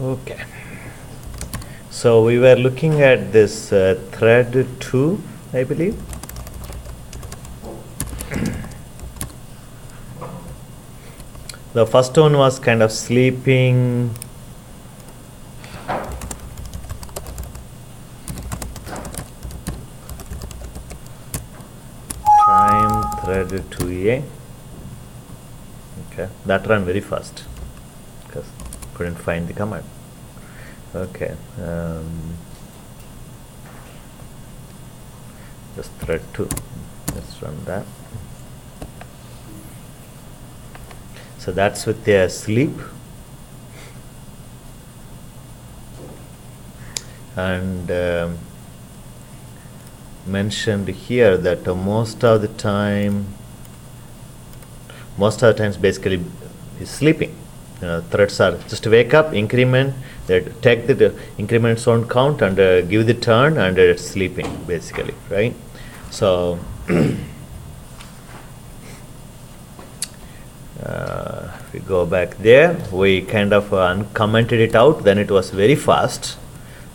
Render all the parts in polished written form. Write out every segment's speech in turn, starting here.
Okay. So we were looking at this thread 2, I believe. The first one was kind of sleeping. Time thread 2a. Okay, that ran very fast because couldn't find the command. Okay, just thread 2. Let's run that. So that's with the sleep, and mentioned here that most of the times basically is sleeping. Threads are just wake up, increment, that take the increment sound count and give the turn, and it's sleeping basically, right? So if we go back there, we kind of uncommented it out, then it was very fast,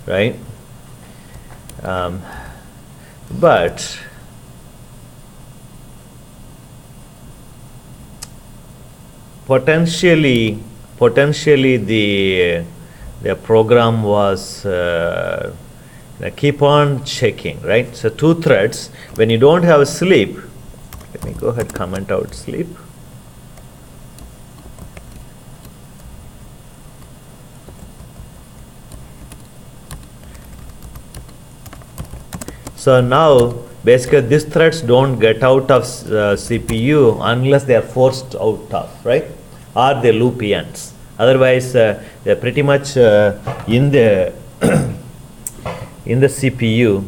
right? But potentially the program was keep on checking, right? So 2 threads, when you don't have sleep, let me go ahead comment out sleep. So now basically these threads don't get out of CPU unless they are forced out of, right? Or they loop ends. Otherwise they're pretty much in the in the CPU.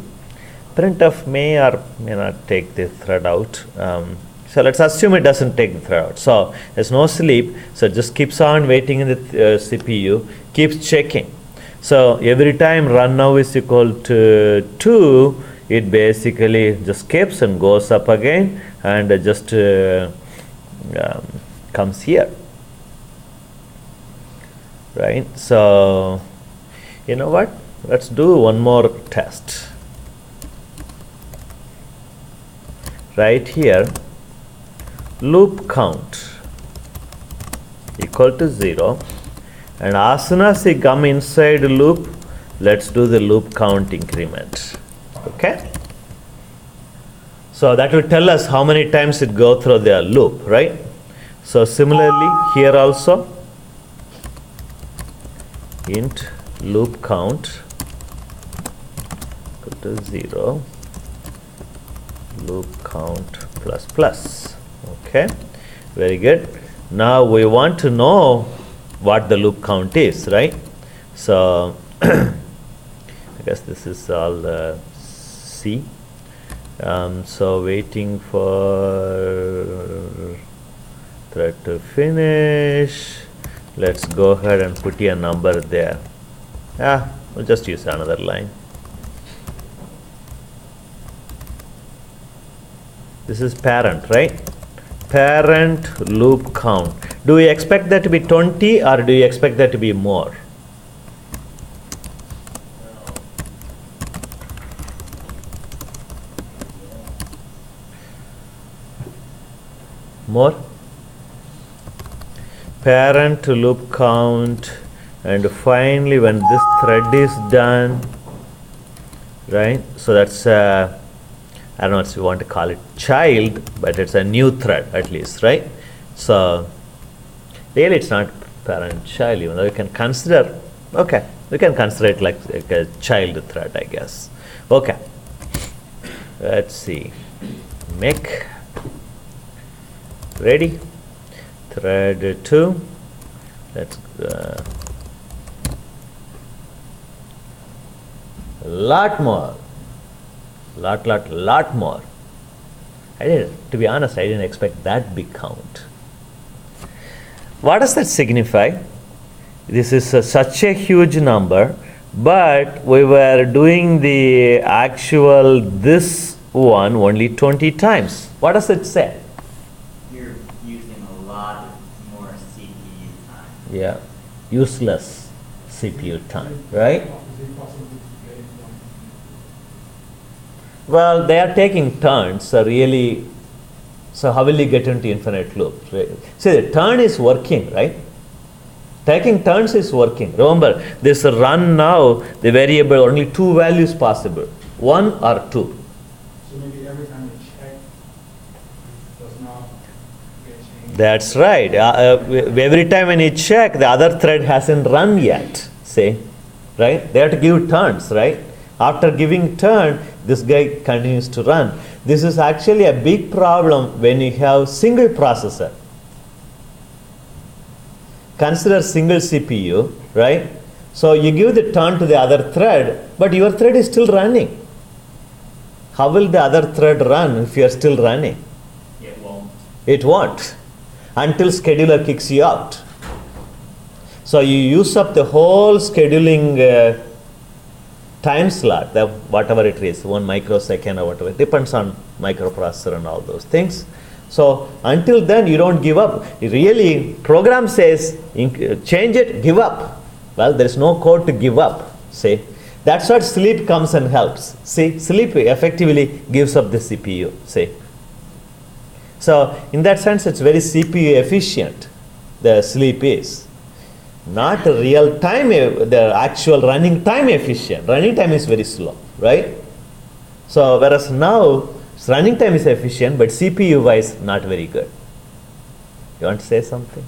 Printf may or may not take the thread out. So let's assume it doesn't take the thread out. So there's no sleep, so it just keeps on waiting in the CPU, keeps checking. So every time run now is equal to 2, it basically just skips and goes up again and just comes here, right? So you know what, let's do one more test. Right here, loop count equal to 0, and as soon as we come inside the loop, let's do the loop count increment. Okay, so that will tell us how many times it go through the loop, right? So similarly here also, int loop count equal to 0, loop count plus plus. Okay, very good. Now we want to know what the loop count is, right? So I guess this is all C. So waiting for thread to finish. Let's go ahead and put a number there. We'll just use another line. This is parent, right? Parent loop count. Do we expect that to be 20 or do you expect that to be more? More? Parent loop count, and finally when this thread is done, right? So that's I don't know if you want to call it child, but it's a new thread at least, right? So really it's not parent child, even though you can consider, okay, we can consider it like a child thread, I guess. Okay, let's see, make ready, thread 2, let's lot more. Lot more. To be honest, I didn't expect that big count. What does that signify? This is such a huge number, but we were doing the actual this one only 20 times. What does it say? You're using a lot more CPU time. Yeah, useless CPU time, right? Well, they are taking turns, so really, so how will you get into infinite loop? Right? See, the turn is working, right? Taking turns is working. Remember, this run now, the variable, only two values possible, 1 or 2. So maybe every time you check, does not get changed. That's right. Every time when you check, the other thread hasn't run yet, say, right? They have to give turns, right? After giving turn, this guy continues to run. This is actually a big problem when you have single processor. Consider single CPU, right? So you give the turn to the other thread, but your thread is still running. How will the other thread run if you are still running? It won't. It won't, until scheduler kicks you out. So you use up the whole scheduling time slot, whatever it is, 1 microsecond or whatever. It depends on microprocessor and all those things. So until then, you don't give up. Really, program says, change it, give up. Well, there is no code to give up, say. That's what sleep comes and helps. See, sleep effectively gives up the CPU, say. So in that sense, it's very CPU efficient, the sleep is. Not real time, the actual running time efficient. Running time is very slow, right? So whereas now, running time is efficient, but CPU wise, not very good. You want to say something?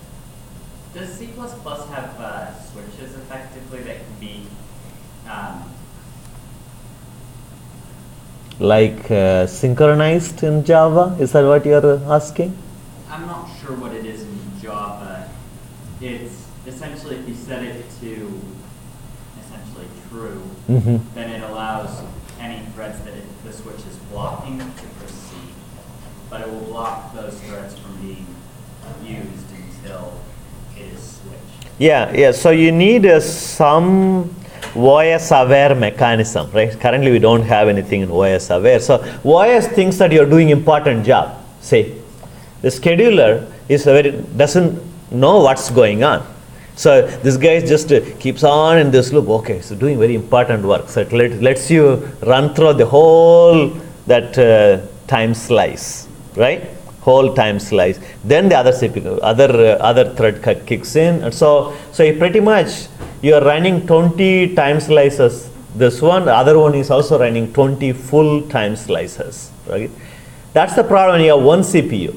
Does C++ have switches effectively that can be like synchronized in Java? Is that what you're asking? I'm not sure what it is in Java. It's essentially if you set it to essentially true, then it allows any threads that the switch is blocking to proceed. But it will block those threads from being used until it is switched. Yeah. So you need some OS aware mechanism, right? Currently we don't have anything in OS aware. So OS thinks that you're doing important job. Say, the scheduler doesn't know what's going on. So this guy just keeps on in this loop. Okay, so doing very important work. So it lets you run through the whole that time slice, right? Whole time slice. Then the other CPU, other thread kicks in, and so pretty much you are running 20 time slices. This one, the other one is also running 20 full time slices, right? That's the problem when you have one CPU.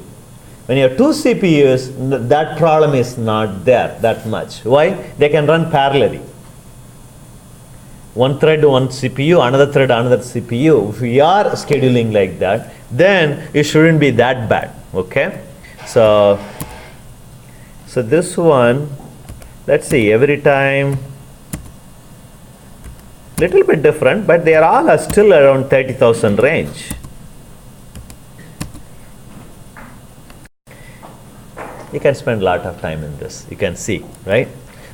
When you have two CPUs, that problem is not there that much. Why? They can run parallelly. One thread, one CPU, another thread, another CPU. If we are scheduling like that, then it shouldn't be that bad. Okay? So this one, let's see, every time, little bit different, but they are all still around 30,000 range. You can spend a lot of time in this. You can see, right?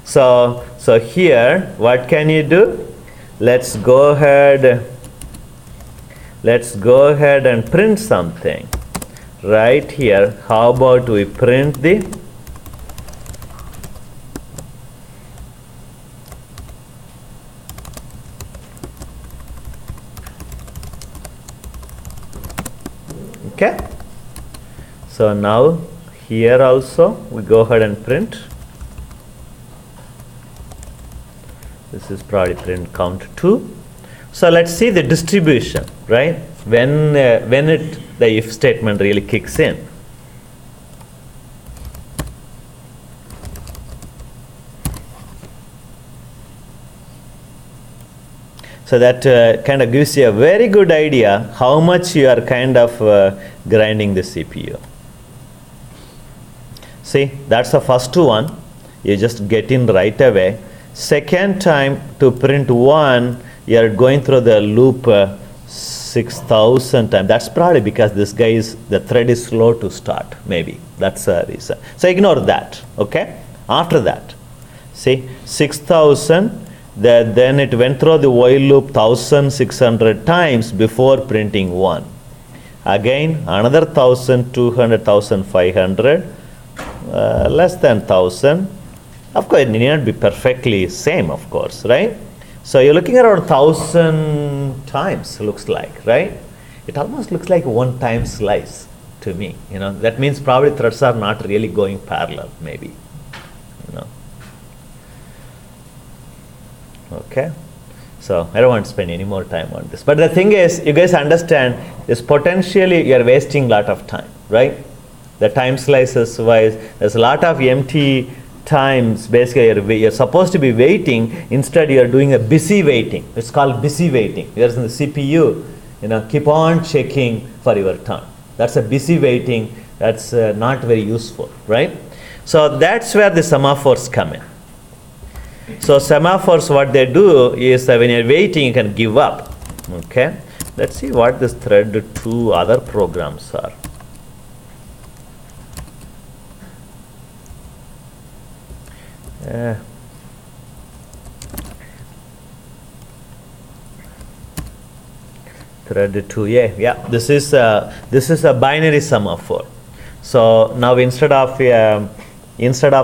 So here, what can you do? Let's go ahead and print something. Right here, how about we print the okay? So now here also we go ahead and print. This is probably print count 2. So let's see the distribution, right? When the if statement really kicks in. So that kind of gives you a very good idea how much you are kind of grinding the CPU. See, that's the first one. You just get in right away. Second time to print 1, you are going through the loop 6,000 times. That's probably because the thread is slow to start, maybe. That's the reason. So ignore that, okay? After that, see, 6,000, then it went through the while loop 1,600 times before printing 1. Again, another 1,200, 1,500, less than 1,000. Of course, it need not be perfectly same, of course, right? So you're looking around 1,000 times, looks like, right? It almost looks like one time slice to me. That means probably threads are not really going parallel, maybe. Okay. So I don't want to spend any more time on this. But the thing is, you guys understand, is potentially you're wasting a lot of time, right? The time slices wise, there's a lot of empty times. Basically, you're supposed to be waiting. Instead, you're doing a busy waiting. It's called busy waiting. There's in the CPU, keep on checking for your turn. That's a busy waiting. That's not very useful, right? So that's where the semaphores come in. So semaphores, what they do is that when you're waiting, you can give up. Okay. Let's see what this thread 2 other programs are. Thread 2, yeah. This is a binary semaphore. So now instead of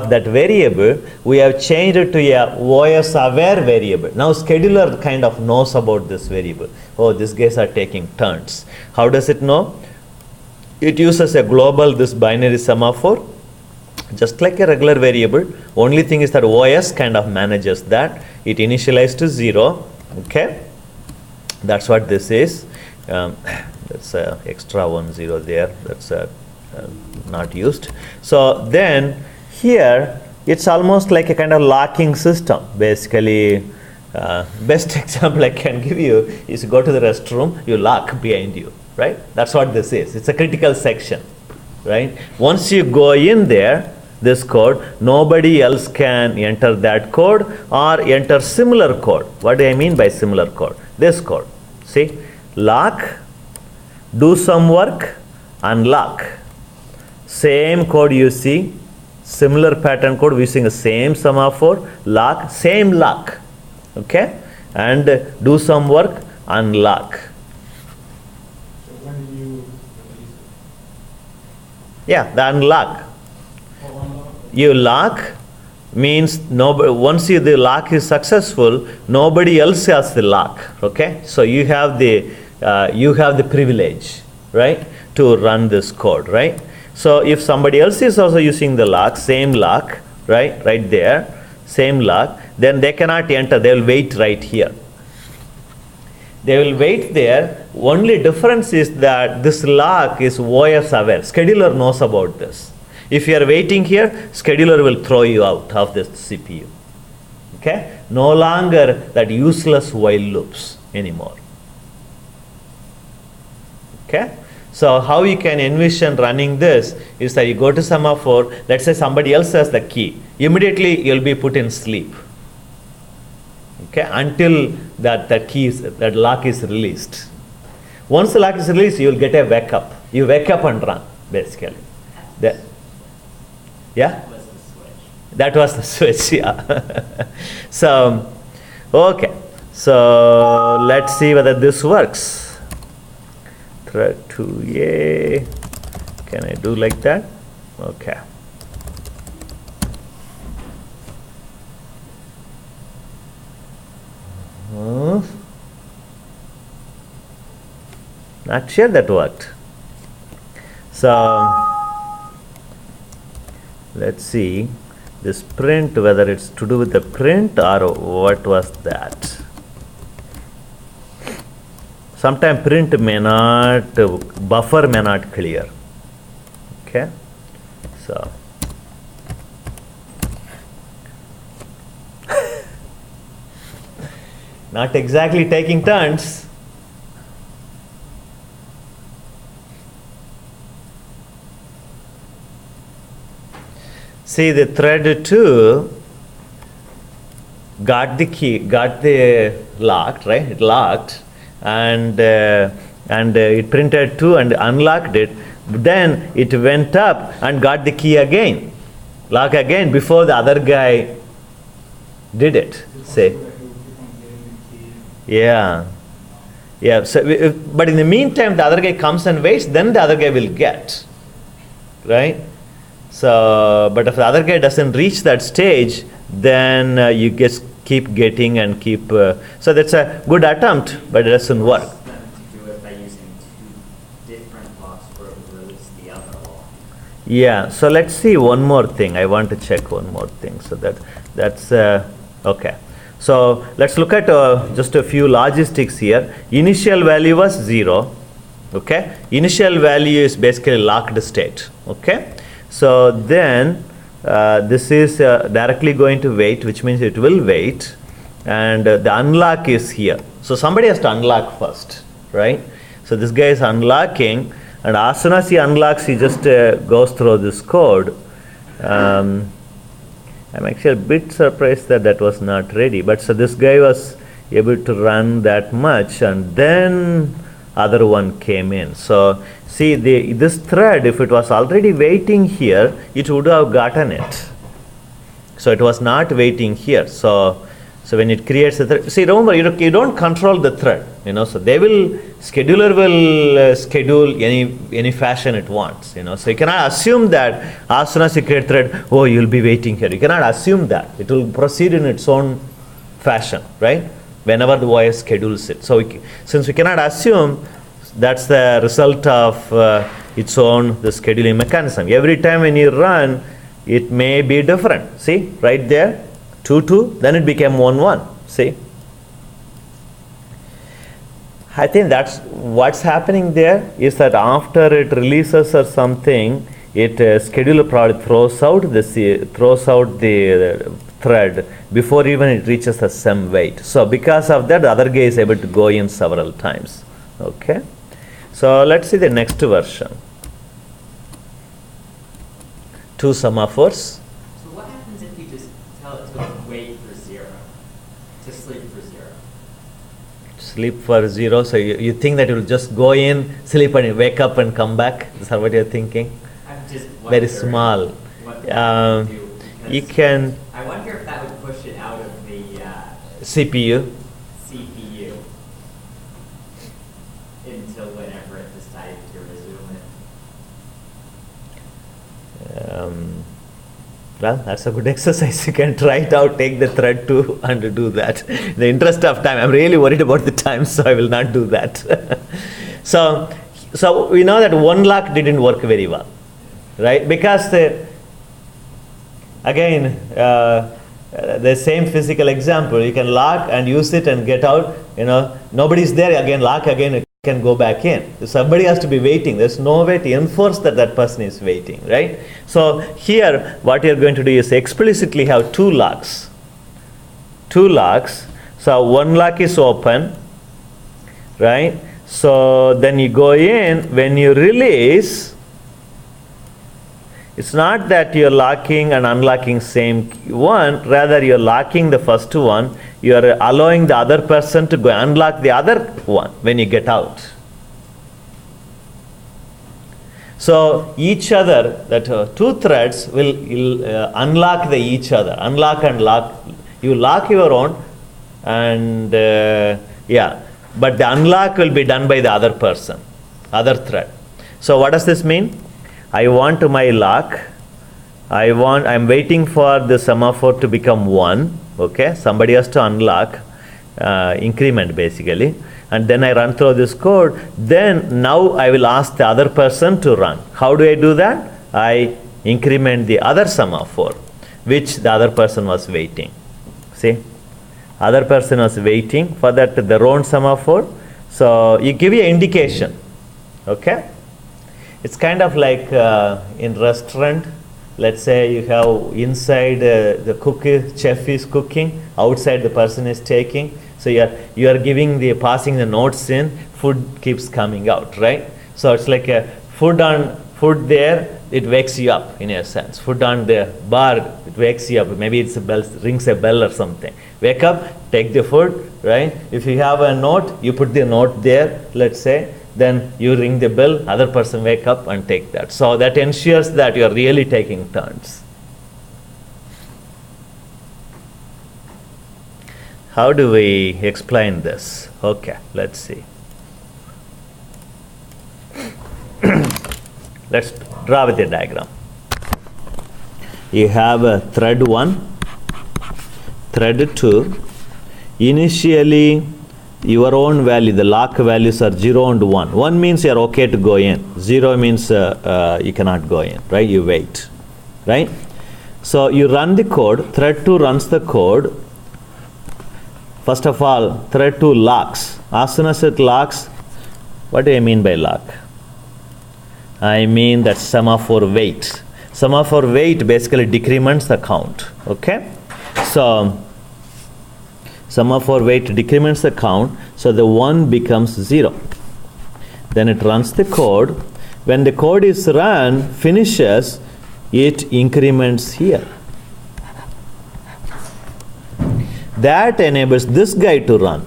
that variable, we have changed it to a OS aware variable. Now scheduler kind of knows about this variable. Oh, these guys are taking turns. How does it know? It uses a global, this binary semaphore, just like a regular variable. Only thing is that OS kind of manages that. It initialized to 0. Okay, that's what this is. That's a extra 10 there. That's not used. So then here it's almost like a kind of locking system. Basically, best example I can give you is go to the restroom, you lock behind you, right? That's what this is. It's a critical section, right? Once you go in there, this code, nobody else can enter that code or enter similar code. What do I mean by similar code? This code. See, lock, do some work, unlock. Same code you see, similar pattern code using the same semaphore, lock, same lock. Okay, and do some work, unlock. So when do you release it? Yeah, the unlock. Oh, unlock. You lock means once the lock is successful, nobody else has the lock. Okay, so you have the privilege, right, to run this code, right? So if somebody else is also using the lock, same lock, right there, same lock, then they cannot enter. They will wait right here. They will wait there. Only difference is that this lock is OS aware. Scheduler knows about this. If you are waiting here, scheduler will throw you out of this CPU. Okay? No longer that useless while loops anymore. Okay? So how you can envision running this is that you go to semaphore, let's say somebody else has the key. Immediately you'll be put in sleep. Okay? Until that lock is released. Once the lock is released, you'll get a wake up. You wake up and run, basically. Yeah? That was the switch, yeah. So, okay. So, let's see whether this works. Thread 2A. Can I do like that? Okay. Not sure that worked. So, let's see this print, whether it's to do with the print or what was that. Sometimes print may not, buffer may not clear. Okay, so not exactly taking turns. See, the thread 2 got the key, got the locked, right? It locked, and it printed 2 and unlocked it. Then it went up and got the key again, lock again before the other guy did it. Say, yeah. So, but in the meantime, the other guy comes and waits. Then the other guy will get, right? So, but if the other guy doesn't reach that stage, then you just keep getting and keep. So that's a good attempt, but it doesn't work. Them to do it by using two different locks for release the other lock. Yeah, so let's see one more thing. I want to check one more thing. So that's okay. So let's look at just a few logistics here. Initial value was 0. Okay, initial value is basically locked state. Okay, so then this is directly going to wait, which means it will wait, and the unlock is here. So somebody has to unlock first, right? So this guy is unlocking, and as soon as he unlocks, he just goes through this code. I'm actually a bit surprised that that was not ready, but so this guy was able to run that much, and then other one came in. So see, this thread, if it was already waiting here, it would have gotten it. So it was not waiting here. So when it creates a thread, see, remember, you don't control the thread, so scheduler will schedule any fashion it wants, so you cannot assume that as soon as you create thread, oh, you'll be waiting here. You cannot assume that. It will proceed in its own fashion, right? Whenever the OS schedules it. So since we cannot assume, that's the result of its own the scheduling mechanism. Every time when you run, it may be different. See, right there, 2, 2, then it became 1, 1. See? I think that's what's happening there is that after it releases or something, it scheduler probably throws out the thread before even it reaches the sem wait. So because of that, the other guy is able to go in several times. Okay, so let's see the next version. 2 semaphores. So what happens if you just tell it to wait for 0, to sleep for 0? Sleep for 0. So you think that it will just go in, sleep, and wake up and come back? Is that what you're thinking? I'm just Very small. What that would do, You can. I wonder if that would push it out of the CPU. CPU until whenever it decided to resume it. Well, that's a good exercise. You can try it out, take the thread too, and do that. In the interest of time, I'm really worried about the time, so I will not do that. So we know that one lock didn't work very well, right? Because again, the same physical example, you can lock and use it and get out. Nobody's there. Again, lock again. It can go back in. So somebody has to be waiting. There's no way to enforce that person is waiting, right? So here, what you're going to do is explicitly have 2 locks. 2 locks. So one lock is open, right? So then you go in. When you release, it's not that you're locking and unlocking same one, rather you're locking the first one, you're allowing the other person to go unlock the other one when you get out. So each other, that 2 threads will unlock each other, unlock and lock. You lock your own, and but the unlock will be done by the other person, other thread. So what does this mean? I want my lock. I'm waiting for the semaphore to become 1. Okay, somebody has to unlock, increment basically, and then I run through this code. Then now I will ask the other person to run. How do I do that? I increment the other semaphore, which the other person was waiting. See, other person was waiting for that their own semaphore. So you give you an indication. Okay. It's kind of like in restaurant, let's say you have inside the chef is cooking, outside the person is taking. So you are passing the notes in, food keeps coming out, right? So it's like a food there, it wakes you up in a sense. Food on the bar, it wakes you up. Maybe it's rings a bell or something. Wake up, take the food, right? If you have a note, you put the note there, let's say. Then you ring the bell, other person wake up and take that. So that ensures that you are really taking turns. How do we explain this? Okay, let's see. Let's draw with a diagram. You have a thread 1, thread 2, initially your own value, the lock values are 0 and 1. 1 means you're okay to go in. 0 means you cannot go in, right? You wait, right? So you run the code, thread 2 runs the code. First of all, thread 2 locks. As soon as it locks, what do I mean by lock? I mean that semaphore wait. Semaphore wait basically decrements the count, okay? So semaphore wait decrements the count, so the 1 becomes 0. Then it runs the code. When the code is run, finishes, it increments here. That enables this guy to run.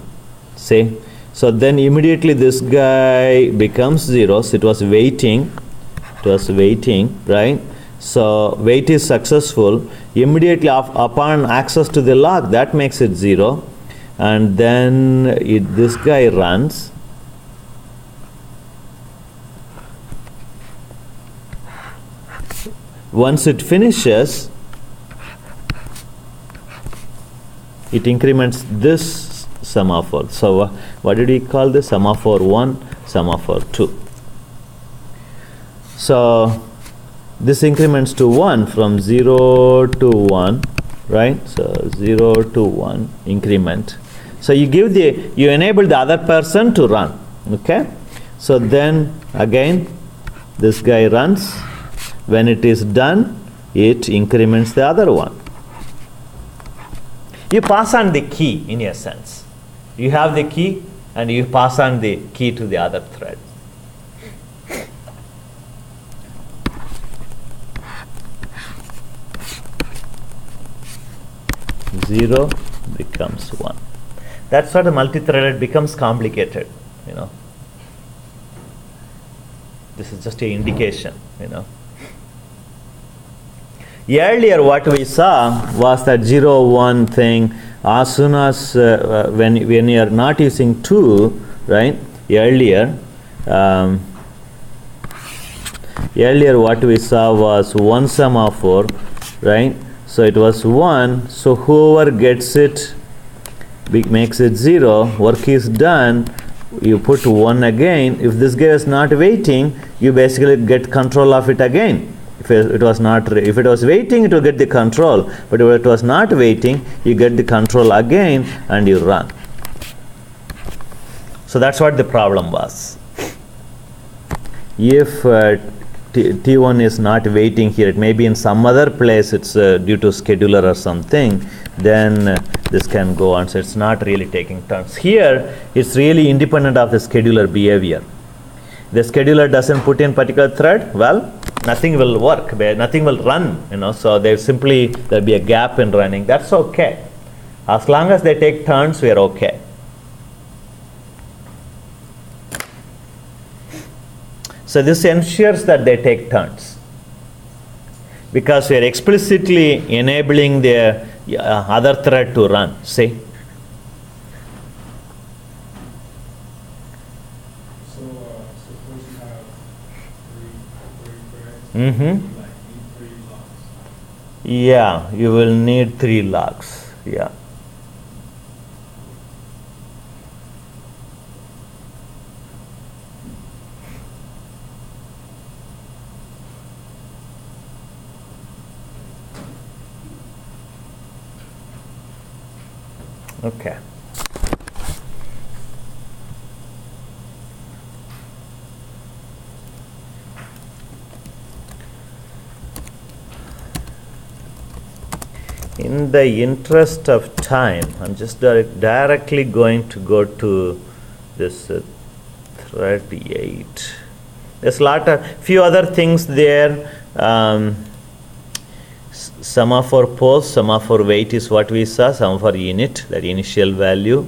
See? So then immediately this guy becomes 0. So it was waiting, right? So wait is successful. Immediately upon access to the lock, that makes it 0. And then this guy runs. Once it finishes, it increments this semaphore. So what did we call this? Semaphore 1, semaphore 2. So this increments to 1 from 0 to 1, right? So 0 to 1 increment. So you enable the other person to run, okay? So then again, this guy runs. When it is done, it increments the other one. You pass on the key in a sense. You have the key and you pass on the key to the other thread. Zero becomes 1. That's what a multi-threaded becomes complicated, you know. This is just an indication, you know. Earlier what we saw was that 0, 1 thing. As soon as when you are not using 2, right? Earlier what we saw was 1 semaphore, right? So it was 1. So whoever gets it makes it 0. Work is done. You put 1 again. If this guy is not waiting, you basically get control of it again. If it was waiting, it will get the control. But if it was not waiting, you get the control again and you run. So that's what the problem was. If T1 is not waiting here, it may be in some other place, it's due to scheduler or something, then this can go on. So it's not really taking turns. Here, it's really independent of the scheduler behavior. The scheduler doesn't put in particular thread, well, nothing will work, nothing will run, you know, so there'll be a gap in running. That's okay. As long as they take turns, we are okay. So this ensures that they take turns, because we are explicitly enabling the other thread to run, see? So suppose you have three threads, Mm-hmm. you like need 3 locks. Yeah, you will need 3 locks, yeah. Okay. In the interest of time, I'm just directly going to go to this thread 8. There's few other things there. Semaphore post, semaphore wait is what we saw. Semaphore init, that initial value.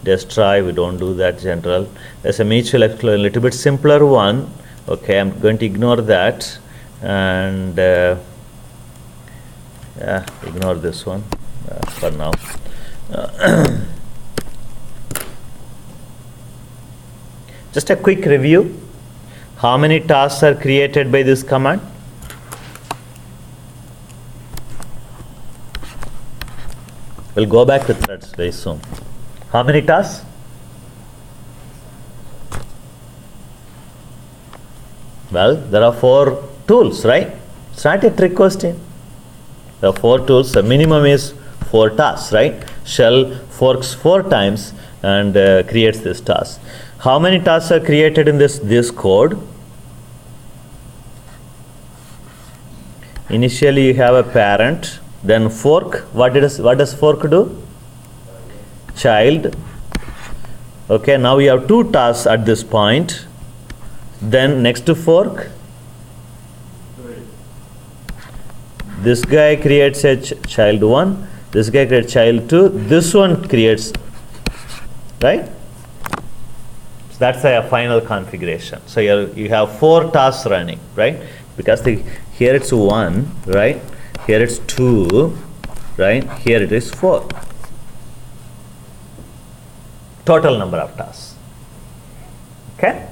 Destroy, we don't do that general. There's a mutual exclusion, a little bit simpler one. Okay, I'm going to ignore that and ignore this one for now. Just a quick review. How many tasks are created by this command? We'll go back to threads very soon. How many tasks? Well, there are 4 tools, right? It's not a trick question. There are 4 tools. The minimum is 4 tasks, right? Shell forks 4 times and creates this task. How many tasks are created in this code? Initially, you have a parent, then fork. What does fork do? Child. Okay, now you have 2 tasks at this point. Then next to fork, this guy creates a child 1, this guy creates child 2, this one creates, right? So that's a final configuration. So you have 4 tasks running, right? Because here it's 1, right? Here it's 2, right? Here it is 4. Total number of tasks. Okay?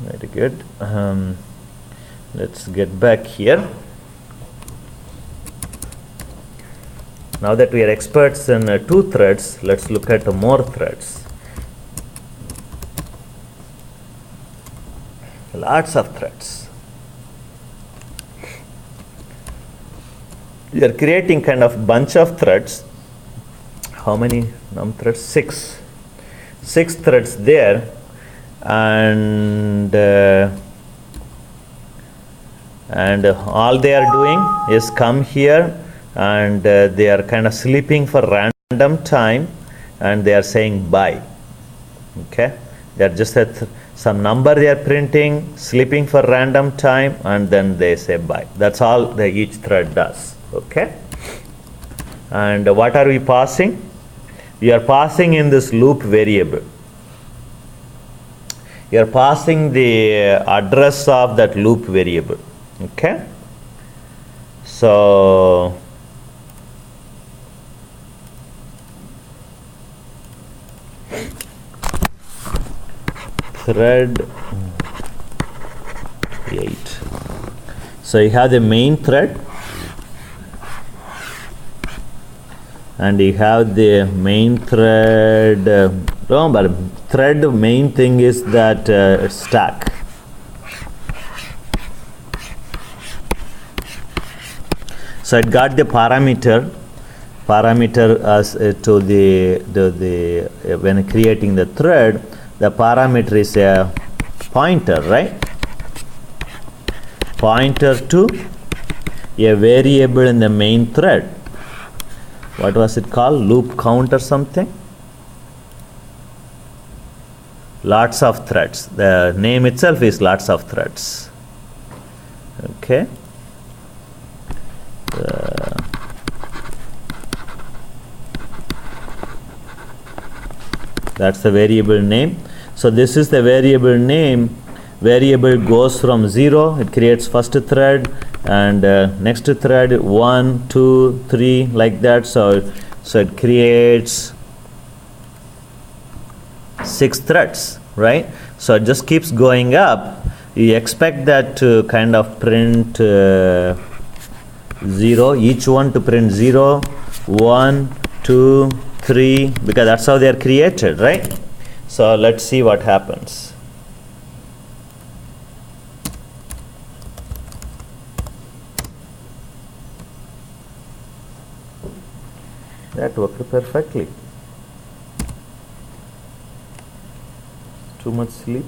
Very good. Let's get back here. Now that we are experts in 2 threads, let's look at more threads. Lots of threads. We are creating kind of bunch of threads. How many threads? 6. 6 threads there. And all they are doing is come here and they are kind of sleeping for random time and they are saying bye. Okay, they are just at some number they are printing, sleeping for random time, and then they say bye. That's all each thread does. Okay, and what are we passing? We are passing in this loop variable. You are passing the address of that loop variable. Okay, so thread 8. So you have the main thread and you have the main thread. Remember, thread main thing is that stack. So it got the parameter as to the when creating the thread, the parameter is a pointer, right? Pointer to a variable in the main thread. What was it called? Loop count or something? Lots of threads. The name itself is lots of threads. Okay. That's the variable name. So this is the variable name. Variable goes from 0, it creates first thread, and next thread 1, 2, 3, like that. So it creates 6 threads, right? So it just keeps going up. You expect that to kind of print 0, each one to print 0, 1, 2, 3, because that's how they are created, right? So let's see what happens. That worked perfectly. Too much sleep.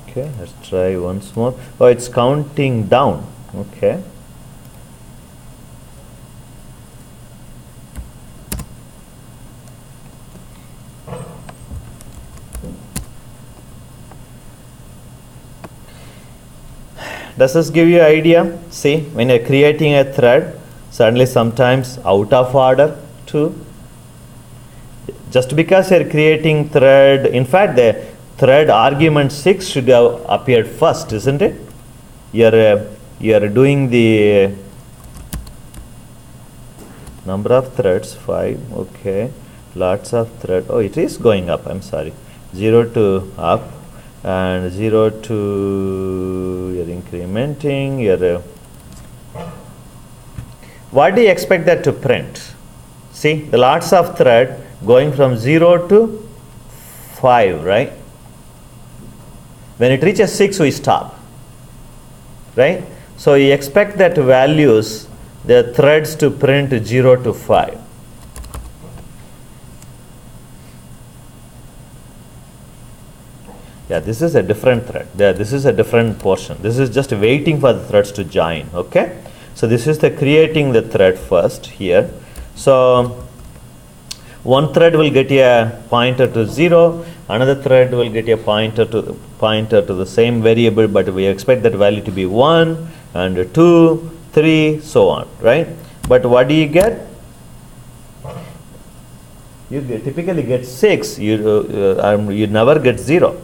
Okay, let's try once more. Oh, it's counting down. Okay. Does this give you idea? See, when you're creating a thread, suddenly sometimes out of order too. Just because you're creating thread, in fact, the thread argument 6 should have appeared first, isn't it? You're doing the number of threads, 5, okay. Lots of thread, oh, it is going up, I'm sorry. 0 to up, and 0 to, you're incrementing, what do you expect that to print? See, the lots of thread going from 0 to 5, right? When it reaches 6, we stop, right? So you expect that values, the threads to print 0 to 5. Yeah, this is a different thread. This is a different portion. This is just waiting for the threads to join, okay? So this is the creating the thread first here. So one thread will get a pointer to 0, another thread will get a pointer to the same variable, but we expect that value to be 1 and 2, 3, so on, right? But what do you get? You typically get 6. You never get 0.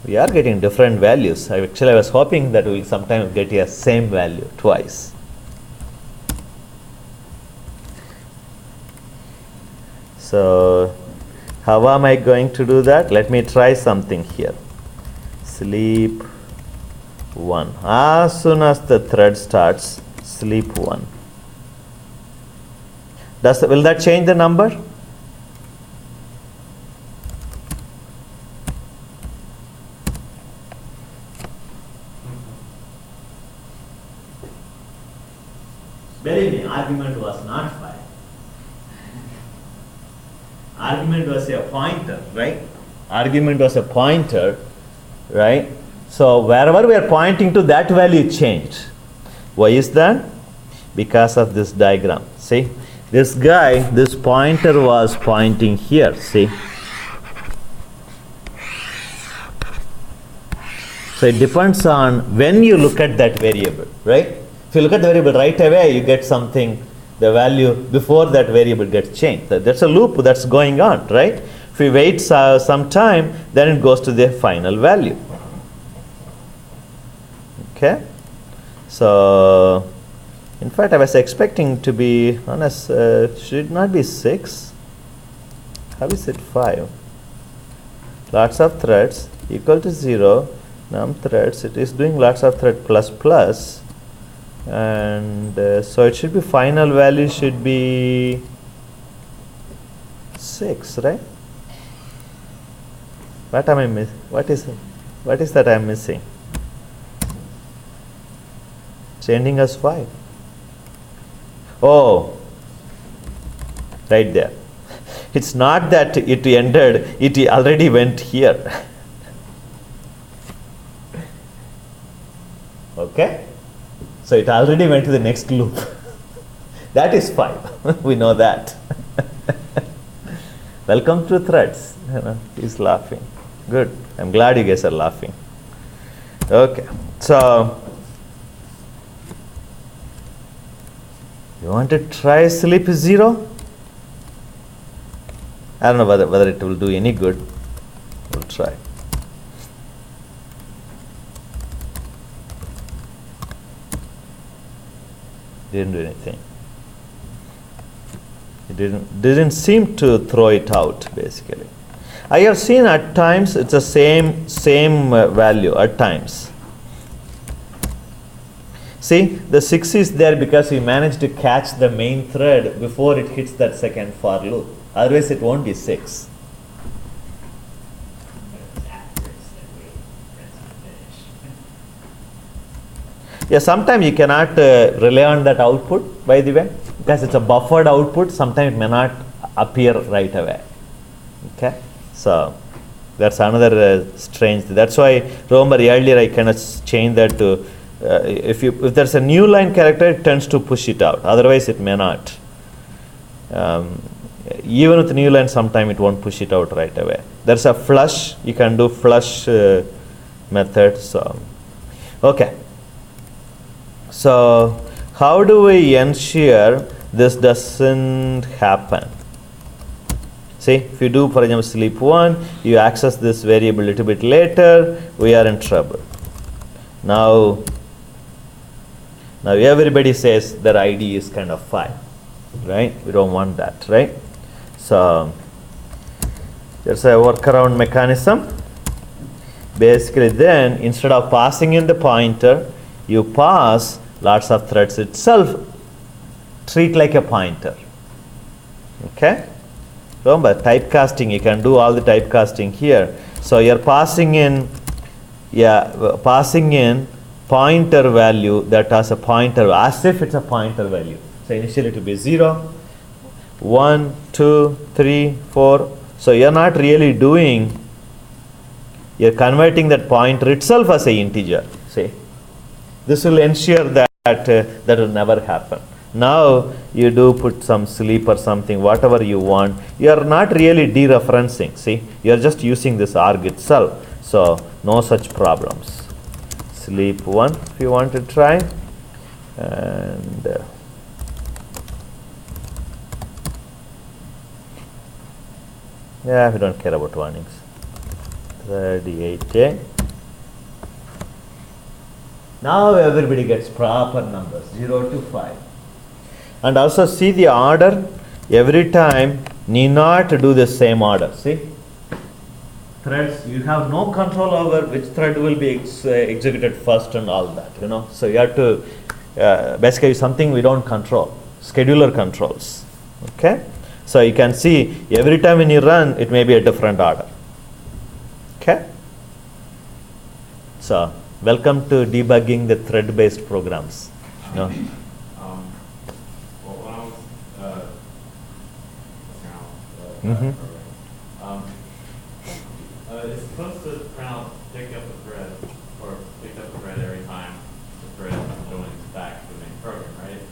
We are getting different values. I was hoping that we will sometimes get a same value twice. So how am I going to do that? Let me try something here. Sleep 1. As soon as the thread starts, sleep 1. Will that change the number? Believe me, argument was not 5. Argument was a pointer, right? Argument was a pointer, right? So wherever we are pointing to, that value changed. Why is that? Because of this diagram. See, this guy, this pointer was pointing here, see? So it depends on when you look at that variable, right? If you look at the variable right away, you get something, the value before that variable gets changed. That's a loop that's going on, right? If we wait some time, then it goes to the final value. Okay? So, in fact, I was expecting to be, honest, should it not be 6? How is it 5? Lots of threads equal to 0. Num threads, it is doing lots of thread plus plus. And so it should be final value should be 6, right? What am I missing? What is that I am missing? It's ending as 5. Oh, right there. It's not that it ended, it already went here. Okay? So it already went to the next loop. That is 5. We know that. Welcome to threads. He's laughing. Good. I'm glad you guys are laughing. Okay. So you want to try sleep 0? I don't know whether it will do any good. We'll try. Didn't do anything. It didn't seem to throw it out, basically. I have seen at times it's the same value at times. See, the 6 is there because we managed to catch the main thread before it hits that second for loop. Otherwise, it won't be 6. Yeah, sometimes you cannot rely on that output, by the way, because it's a buffered output. Sometimes it may not appear right away. Okay, so that's another strange thing. That's why, remember earlier I kind of changed that to if there's a new line character, it tends to push it out. Otherwise, it may not. Even with new line, sometime it won't push it out right away. There's a flush, you can do flush method. So, okay. So, how do we ensure this doesn't happen? See, if you do, for example, sleep 1, you access this variable a little bit later, we are in trouble. Now everybody says their ID is kind of 5, right? We don't want that, right? So, there's a workaround mechanism. Basically, then, instead of passing in the pointer, you pass lots of threads itself, treat like a pointer. Okay? Remember, typecasting, you can do all the typecasting here. So you're passing in, pointer value that has a pointer, as if it's a pointer value. So initially it will be 0, 1, 2, 3, 4. So you're not really doing, you're converting that pointer itself as an integer. See, this will ensure that that will never happen. Now you do put some sleep or something, whatever you want. You are not really dereferencing. See, you are just using this arg itself. So no such problems. Sleep 1 if you want to try. And yeah, we don't care about warnings. 38A. Now everybody gets proper numbers, 0 to 5. And also see the order, every time need not do the same order. See, threads, you have no control over which thread will be executed first and all that, you know. So you have to, basically something we don't control, scheduler controls. Okay, so you can see every time when you run, it may be a different order. Okay, so welcome to debugging the thread-based programs. No? Well, when I was it's supposed to print out, pick up the thread, or pick up the thread every time the thread joins back to the main program, right?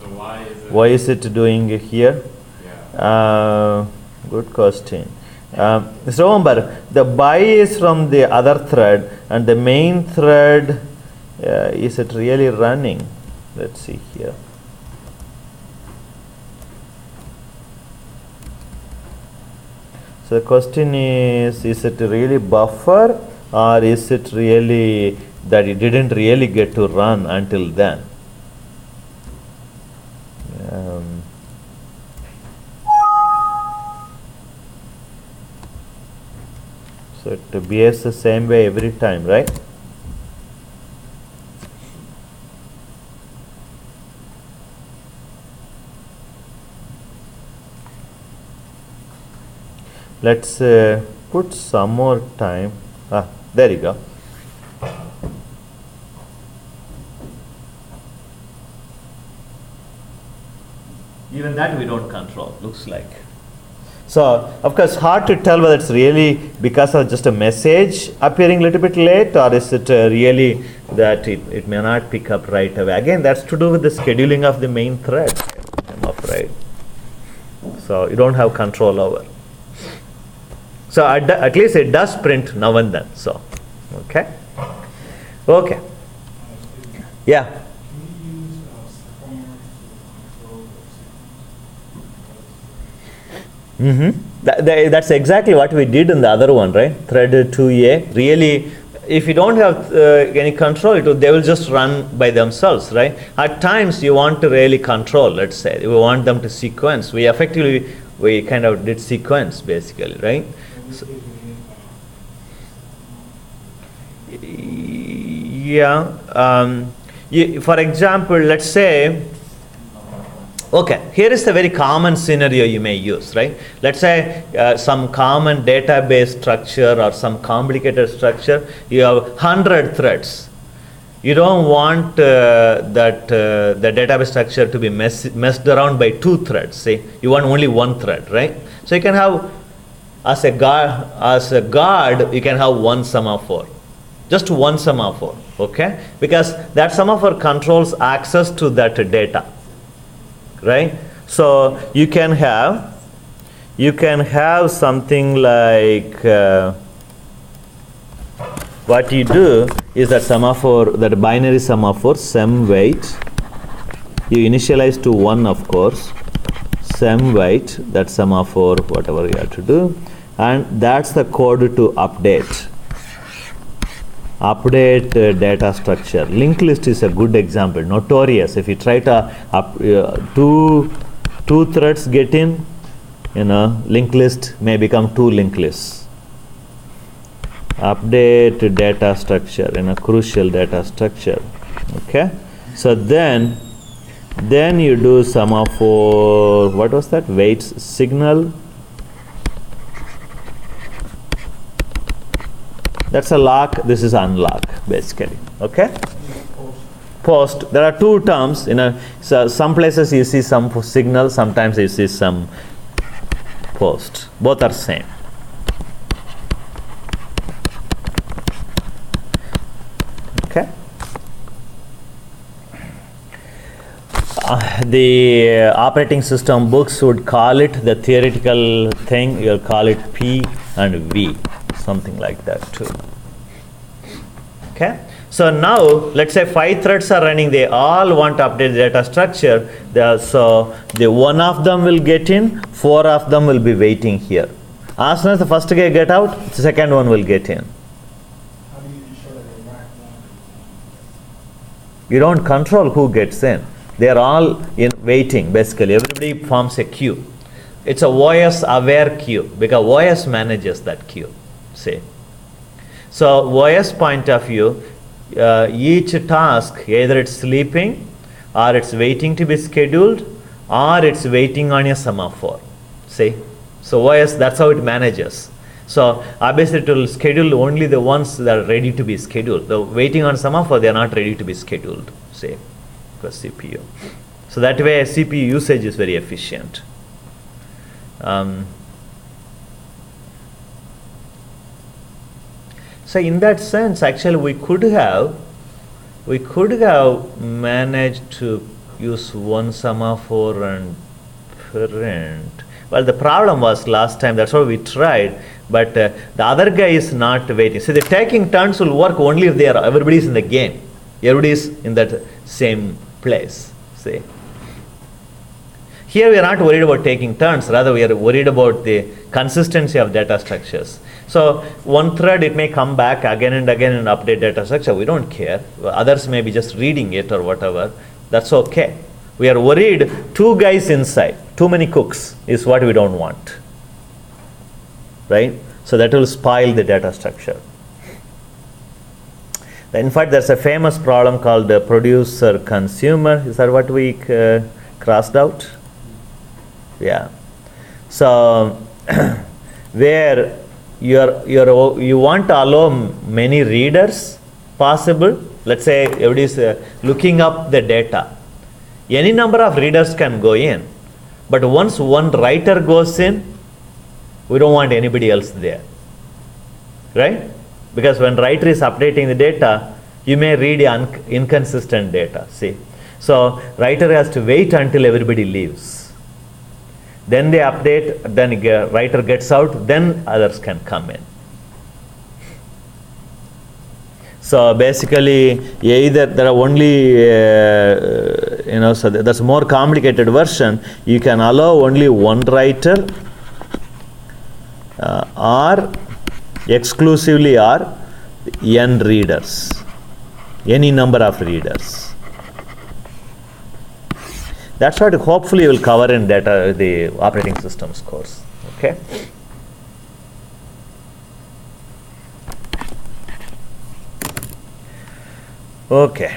So why is it doing it here? Yeah. Good question. So remember, the buy is from the other thread, and the main thread, is it really running? Let's see here. So the question is it really buffer, or is it really that it didn't really get to run until then? So it behaves the same way every time, right? Let's put some more time. There you go. Even that we don't control, looks like. So, of course, hard to tell whether it's really because of just a message appearing a little bit late, or is it really that it may not pick up right away. Again, that's to do with the scheduling of the main thread, I'm afraid. So, you don't have control over. So, at least it does print now and then. So, okay. Okay. Yeah. Can we use Semaphores to control the sequence? That's exactly what we did in the other one, right? Thread 2A. Really, if you don't have any control, they will just run by themselves, right? At times, you want to really control, let's say. We want them to sequence. We kind of did sequence, basically, right? So, yeah. For example, let's say, okay, here is a very common scenario you may use, right? Let's say some common database structure or some complicated structure, you have 100 threads. You don't want the database structure to be messed around by 2 threads, say. You want only 1 thread, right? So you can have, as a guard, you can have 1 semaphore. Just 1 semaphore, okay? Because that semaphore controls access to that data. Right? So you can have something like what you do is that semaphore, that binary semaphore, sem wait. You initialize to 1, of course. Sem wait, that semaphore, whatever you have to do, and that's the code to update data structure. Linked list is a good example, notorious. If you try to two threads get in, linked list may become 2 linked lists. Update data structure in a crucial data structure. Okay, so then you do semaphore, what was that, waits signal. That's a lock, this is unlock basically. Okay, post, there are 2 terms. So some places you see some signal, sometimes you see some post, both are same. Okay, the operating system books would call it, the theoretical thing, you'll call it P and V, something like that too. Okay, so now let's say 5 threads are running, they all want to update the data structure. So the one of them will get in, 4 of them will be waiting here. As soon as the first guy get out, the second one will get in. How do you ensure that they rack one? You don't control who gets in. They are all in waiting basically. Everybody forms a queue. It's a OS aware queue because OS manages that queue. See. So OS point of view, each task, either it's sleeping or it's waiting to be scheduled or it's waiting on a semaphore. See. So OS, that's how it manages. So obviously it will schedule only the ones that are ready to be scheduled. The waiting on semaphore, they are not ready to be scheduled. See. Because CPU. So that way CPU usage is very efficient. So in that sense, actually we could have managed to use one semaphore and print. Well, the problem was last time, that's why we tried, but the other guy is not waiting. So the taking turns will work only if everybody is in the game. Everybody is in that same place. See. Here we are not worried about taking turns, rather we are worried about the consistency of data structures. So one thread, it may come back again and again and update data structure. We don't care. Others may be just reading it or whatever. That's okay. We are worried 2 guys inside, too many cooks is what we don't want. Right? So that will spoil the data structure. In fact, there's a famous problem called the producer consumer. Is that what we crossed out? Yeah. So where you want to allow many readers possible. Let's say everybody is looking up the data. Any number of readers can go in, but once one writer goes in, we don't want anybody else there, right? Because when writer is updating the data, you may read inconsistent data. See, so writer has to wait until everybody leaves. Then they update, then writer gets out, then others can come in. So basically, either there are only, so that's a more complicated version. You can allow only one writer or exclusively or n readers, any number of readers. That's what hopefully you will cover in the operating systems course. Okay. Okay.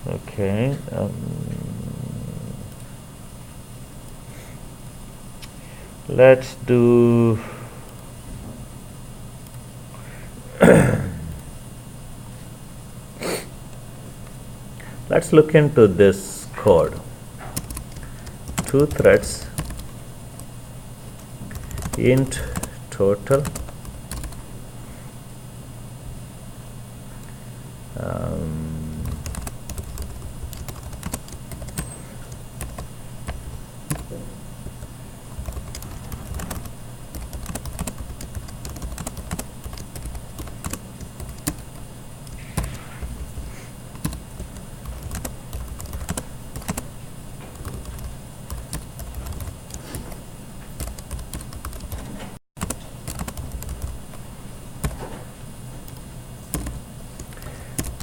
Okay. Let's do Let's look into this code. 2 threads, int total,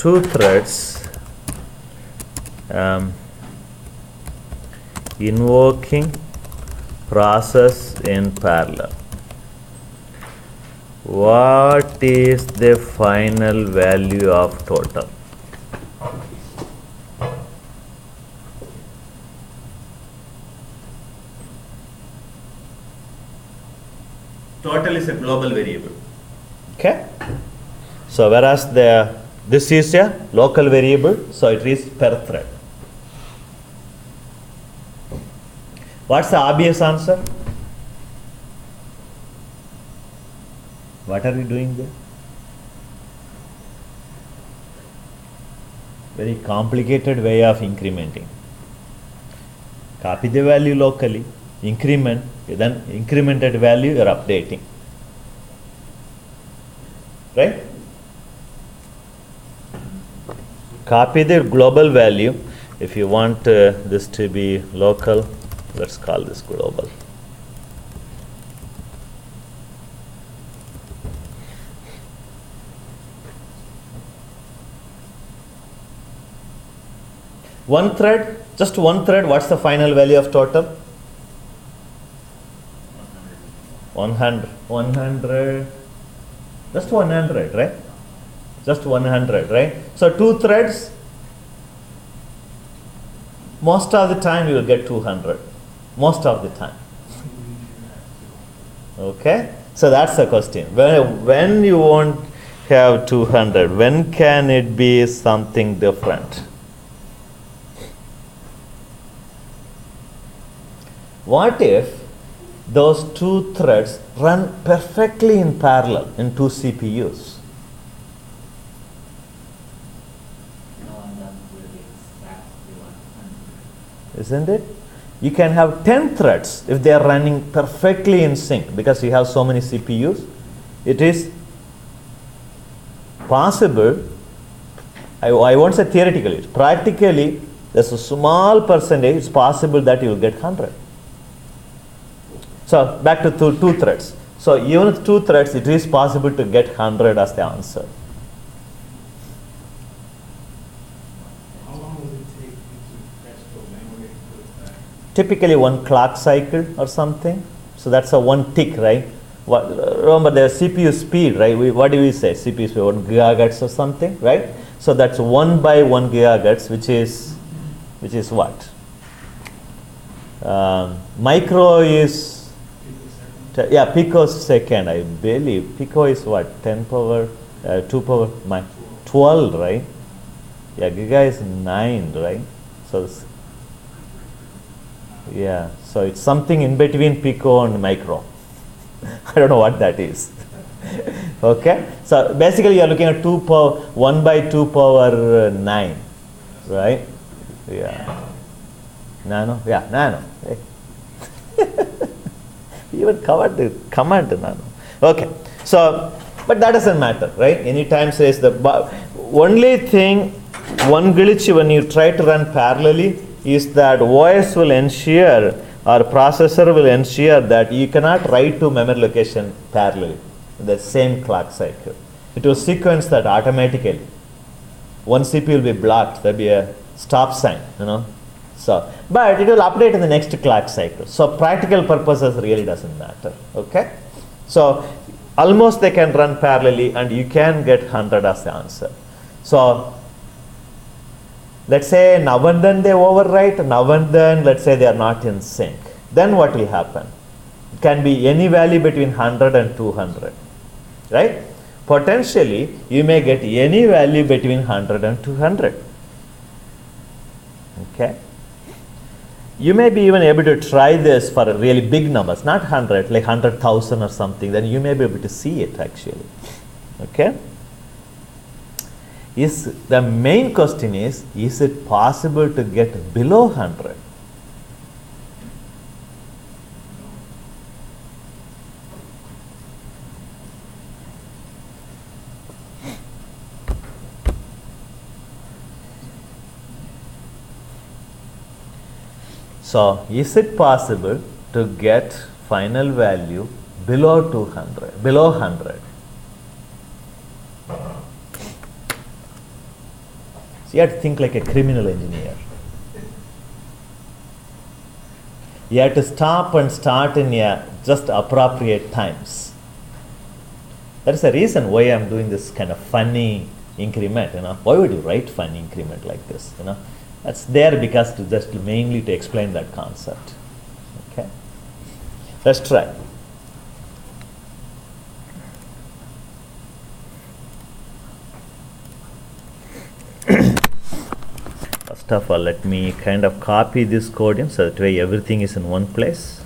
two threads, invoking process in parallel. What is the final value of total? Total is a global variable. Okay? So whereas this is a local variable, so it is per thread. What's the obvious answer? What are we doing there? Very complicated way of incrementing. Copy the value locally, increment, then incremented value you are updating. Right? Copy the global value. If you want this to be local, let's call this global. One thread, just one thread, what's the final value of total? 100. 100. Just 100, right? Just 100, right? So 2 threads, most of the time you will get 200. Most of the time. Okay? So that's the question. When you won't have 200, when can it be something different? What if those 2 threads run perfectly in parallel in 2 CPUs? Isn't it? You can have 10 threads if they are running perfectly in sync because you have so many CPUs. It is possible, I won't say theoretically, practically there's a small percentage, it's possible that you will get 100. So back to 2 threads. So even with 2 threads, it is possible to get 100 as the answer. How long will it take you to fetch the memory and put it back? Typically 1 clock cycle or something. So that's a 1 tick, right? Remember the CPU speed, right? What do we say? CPU speed 1 gigahertz or something, right? So that's 1 by 1 gigahertz, which is what? Micro is picosecond, I believe. Pico is what? 10 power, 2 power, 12, right? Yeah, giga is 9, right? So, yeah, so it's something in between pico and micro. I don't know what that is. Okay, so basically you are looking at 1 by 2 power 9, right? Yeah. Nano? Yeah, nano. Even covered the command nano. Okay, so, but that doesn't matter, right? Anytime says the only thing, one glitch when you try to run parallelly is that OS will ensure or processor will ensure that you cannot write to memory location parallelly in the same clock cycle. It will sequence that automatically. One CPU will be blocked, there will be a stop sign, So, but it will update in the next clock cycle. So practical purposes really doesn't matter. Okay? So almost they can run parallelly and you can get 100 as the answer. So let's say now and then they overwrite, now and then let's say they are not in sync. Then what will happen? It can be any value between 100 and 200. Right? Potentially you may get any value between 100 and 200. Okay. You may be even able to try this for really big numbers, not 100, like 100,000 or something. Then you may be able to see it actually. Okay. The main question is it possible to get below 100? So, is it possible to get final value below 200, below 100? So, you have to think like a criminal engineer. You have to stop and start in just appropriate times. That is the reason why I am doing this kind of funny increment. Why would you write funny increment like this? That's there because just mainly to explain that concept. Okay, let's try. First of all, let me kind of copy this code so that way everything is in one place.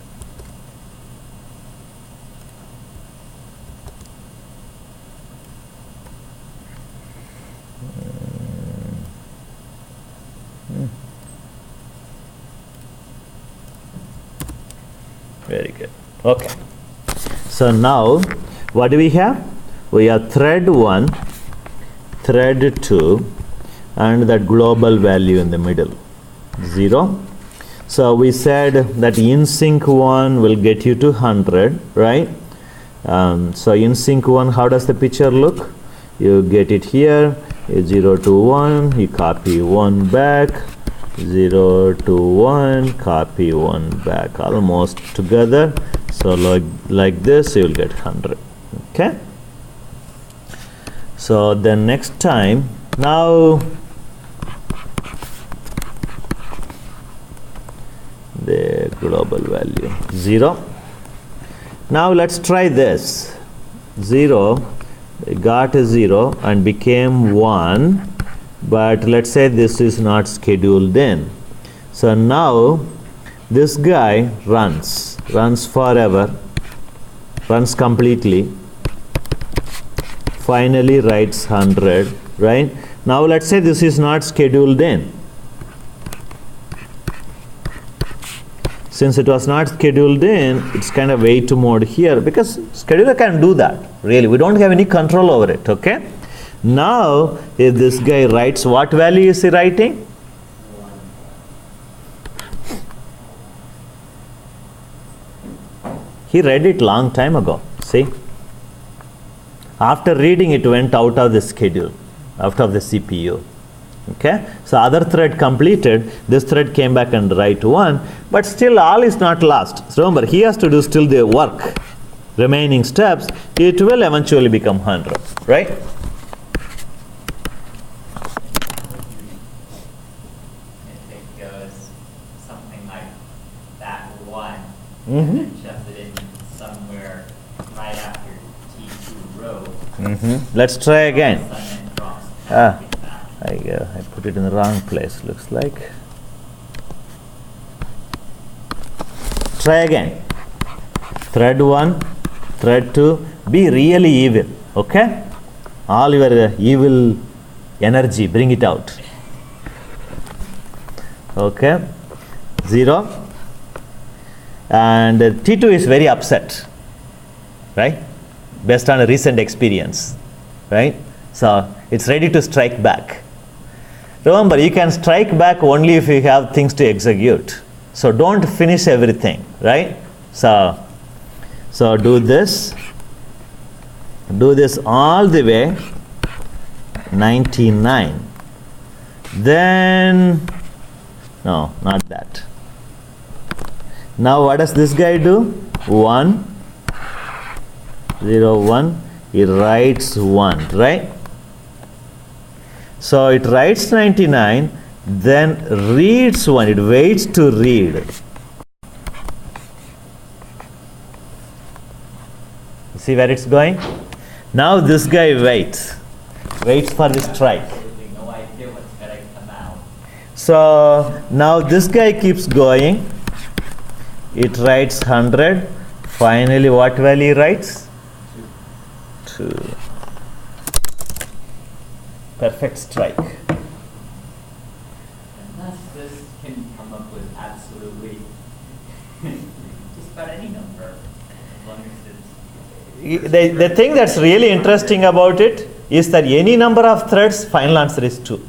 Very good. Okay. So now, what do we have? We have thread 1, thread 2, and that global value in the middle, 0. So we said that in sync 1 will get you to 100, right? So in sync 1, how does the picture look? You get it here, 0 to 1, you copy 1 back, 0 to 1, copy 1 back, almost together. So like this, you will get 100. Okay. So then next time, now the global value 0. Now let's try this. 0 got a 0 and became 1. But let's say this is not scheduled in. So now this guy runs forever, runs completely, finally writes 100, right? Now let's say this is not scheduled in. Since it was not scheduled in, it's kind of wait mode here because scheduler can do that. Really, we don't have any control over it, okay? Now, if this guy writes, what value is he writing? 1. He read it long time ago, see? After reading it went out of the schedule, out of the CPU. Okay? So other thread completed, this thread came back and write 1, but still all is not lost. So remember, he has to do still the work. Remaining steps, it will eventually become 100, right? And then shove it in somewhere right after T2 row. Let's try again. I I put it in the wrong place, looks like. Try again. Thread 1, thread 2, be really evil, okay? All your evil energy, bring it out. Okay, 0. And T2 is very upset, right? Based on a recent experience, right? So it's ready to strike back. Remember, you can strike back only if you have things to execute. So don't finish everything, right? So do this all the way 99. Then, no, not that. Now what does this guy do? 1, 0, 1, he writes 1, right? So it writes 99, then reads 1, it waits to read. See where it's going? Now this guy waits for the strike. absolutely no idea what's going to come out. So now this guy keeps going. It writes 100. Finally, what value he writes? 2. Perfect strike. Unless this can come up with absolutely just about any number, as long as it's. The thing that's really interesting about it is that any number of threads, final answer is 2.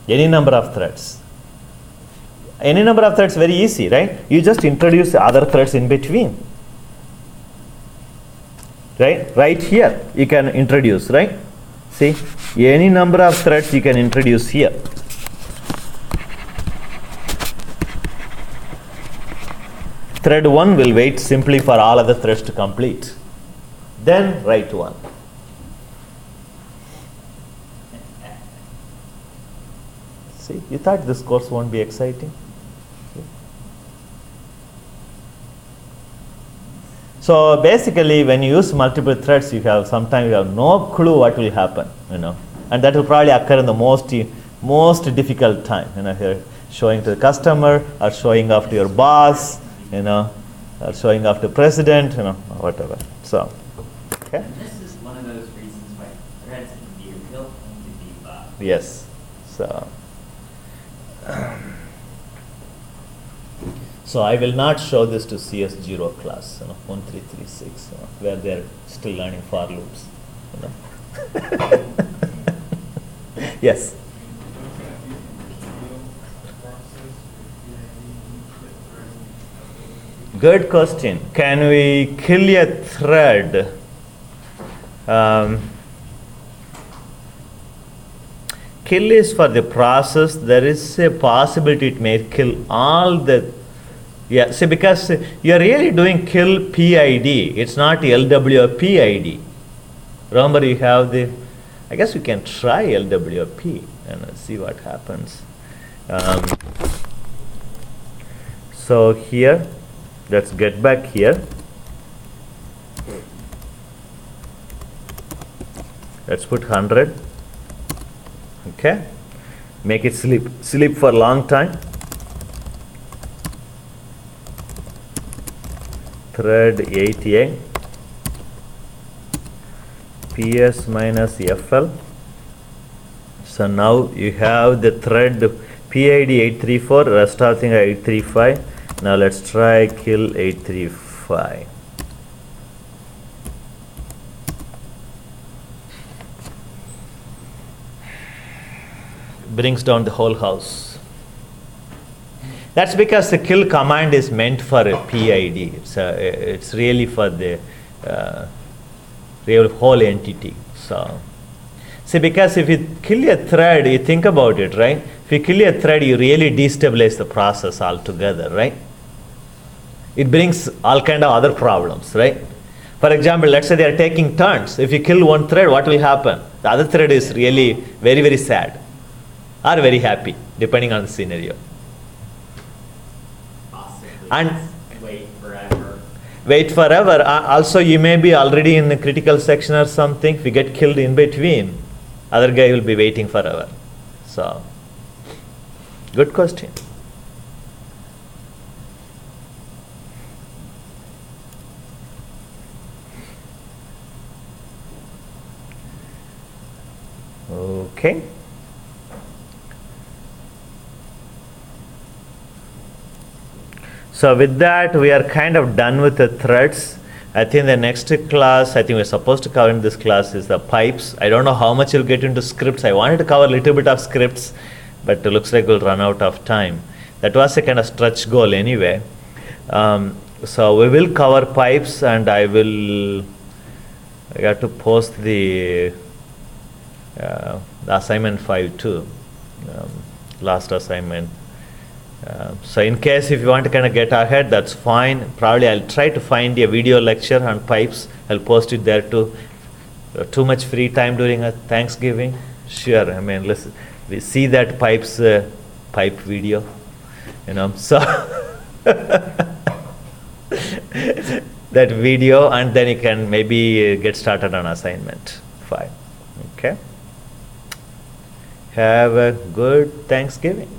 Any number of threads. Any number of threads, very easy, right? You just introduce other threads in between. Right? Right here, you can introduce, right? See, any number of threads you can introduce here. Thread 1 will wait simply for all other threads to complete. Then write 1. See, you thought this course won't be exciting? So basically, when you use multiple threads, sometimes you have no clue what will happen, and that will probably occur in the most difficult time, here showing to the customer or showing off to your boss, or showing off to president, whatever. So, okay. And this is one of those reasons why threads can be a real pain to debug. Yes. So. So I will not show this to CS0 class, 1336, where they're still learning for loops. Yes. Good question. Can we kill a thread? Kill is for the process. There is a possibility it may kill all the. Yeah, see, because you're really doing kill PID. It's not LWPID. Remember, you have the. I guess we can try LWP and see what happens. So here, let's get back here. Let's put 100. Okay, make it sleep for a long time. Thread 8A PS minus FL. So now you have the thread PID 834, rest of thing 835. Now let's try kill 835. Brings down the whole house. That's because the kill command is meant for a PID. It's really for the real whole entity. So, see, because if you kill a thread, you think about it, right? If you kill a thread, you really destabilize the process altogether, right? It brings all kind of other problems, right? For example, let's say they are taking turns. If you kill one thread, what will happen? The other thread is really very, very sad or very happy, depending on the scenario. And wait forever. Also, you may be already in the critical section or something. If you get killed in between, other guy will be waiting forever. So, good question. Okay. So with that, we are kind of done with the threads. I think the next class, I think we're supposed to cover in this class is the pipes. I don't know how much you'll get into scripts. I wanted to cover a little bit of scripts, but it looks like we'll run out of time. That was a kind of stretch goal anyway. So we will cover pipes, and I got to post the assignment 5 too, last assignment. So in case if you want to kind of get ahead, that's fine. Probably I'll try to find a video lecture on pipes. I'll post it there too. Too much free time during a Thanksgiving? Sure. I mean, listen, we see that pipe video, so that video, and then you can maybe get started on assignment 5. Okay. Have a good Thanksgiving.